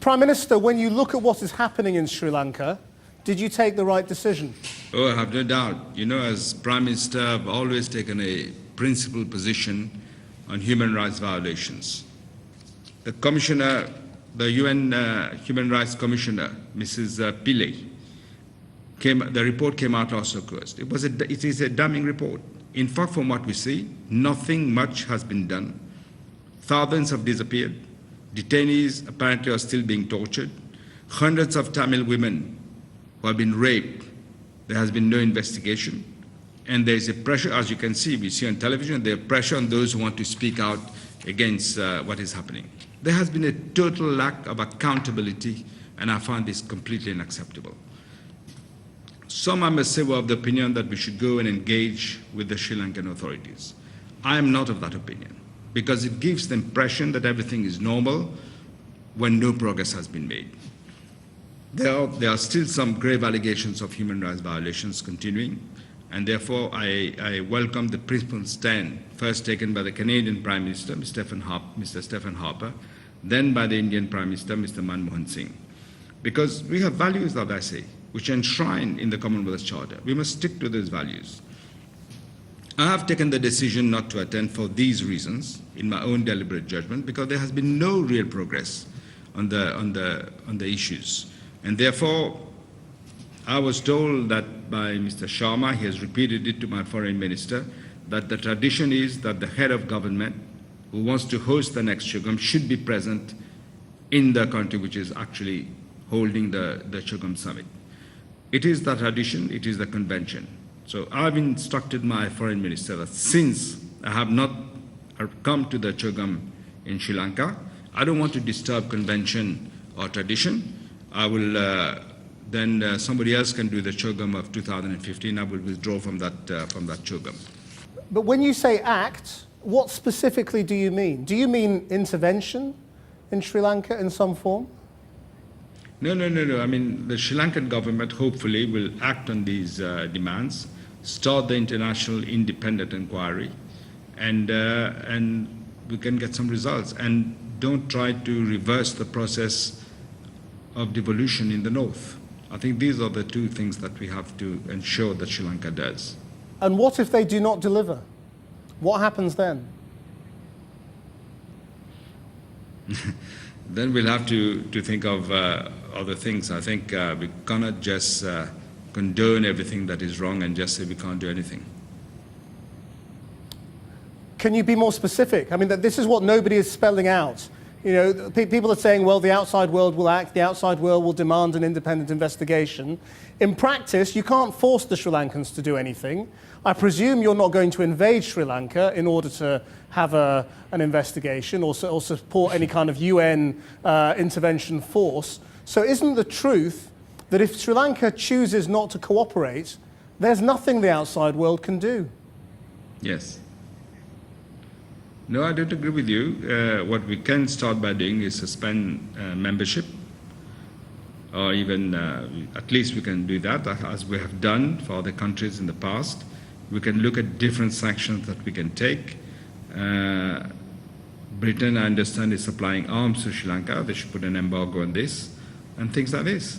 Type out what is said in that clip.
Prime Minister, when you look at what is happening in Sri Lanka, did you take the right decision? Oh, I have no doubt. You know, as Prime Minister, I've always taken a principled position on human rights violations. The Commissioner, the UN Human Rights Commissioner, Mrs. Pillay, the report came out last August. It is a damning report. In fact, from what we see, nothing much has been done. Thousands have disappeared. Detainees apparently are still being tortured. Hundreds of Tamil women who have been raped. There has been no investigation. And there is a pressure, as you can see, we see on television, there is pressure on those who want to speak out against what is happening. There has been a total lack of accountability, and I find this completely unacceptable. Some, I must say, were of the opinion that we should go and engage with the Sri Lankan authorities. I am not of that opinion, because it gives the impression that everything is normal when no progress has been made. There are still some grave allegations of human rights violations continuing, and therefore I welcome the principled stand first taken by the Canadian Prime Minister, Mr. Stephen Harper, then by the Indian Prime Minister, Mr. Manmohan Singh. Because we have values, as I say, which are enshrined in the Commonwealth Charter. We must stick to those values. I have taken the decision not to attend for these reasons, in my own deliberate judgment, because there has been no real progress on the issues. And therefore, I was told that by Mr. Sharma, he has repeated it to my foreign minister, that the tradition is that the head of government who wants to host the next CHOGM should be present in the country which is actually holding the CHOGM summit. It is the tradition, it is the convention. So I've instructed my foreign minister that since I have not come to the CHOGM in Sri Lanka, I don't want to disturb convention or tradition. I will then somebody else can do the CHOGM of 2015. I will withdraw from that CHOGM. But when you say act, what specifically do you mean? Do you mean intervention in Sri Lanka in some form? No. I mean, the Sri Lankan government hopefully will act on these demands, start the international independent inquiry, and we can get some results. And don't try to reverse the process of devolution in the north. I think these are the two things that we have to ensure that Sri Lanka does. And what if they do not deliver? What happens then? Then we'll have to think of other things. I think we cannot just condone everything that is wrong and just say we can't do anything. Can you be more specific? I mean, this is what nobody is spelling out. You know, people are saying, well, the outside world will act, the outside world will demand an independent investigation. In practice, you can't force the Sri Lankans to do anything. I presume you're not going to invade Sri Lanka in order to have an investigation or support any kind of UN intervention force. So isn't the truth that if Sri Lanka chooses not to cooperate, there's nothing the outside world can do? Yes. No, I don't agree with you. What we can start by doing is suspend membership, or even at least we can do that, as we have done for other countries in the past. We can look at different sanctions that we can take. Britain, I understand, is supplying arms to Sri Lanka. They should put an embargo on this, and things like this.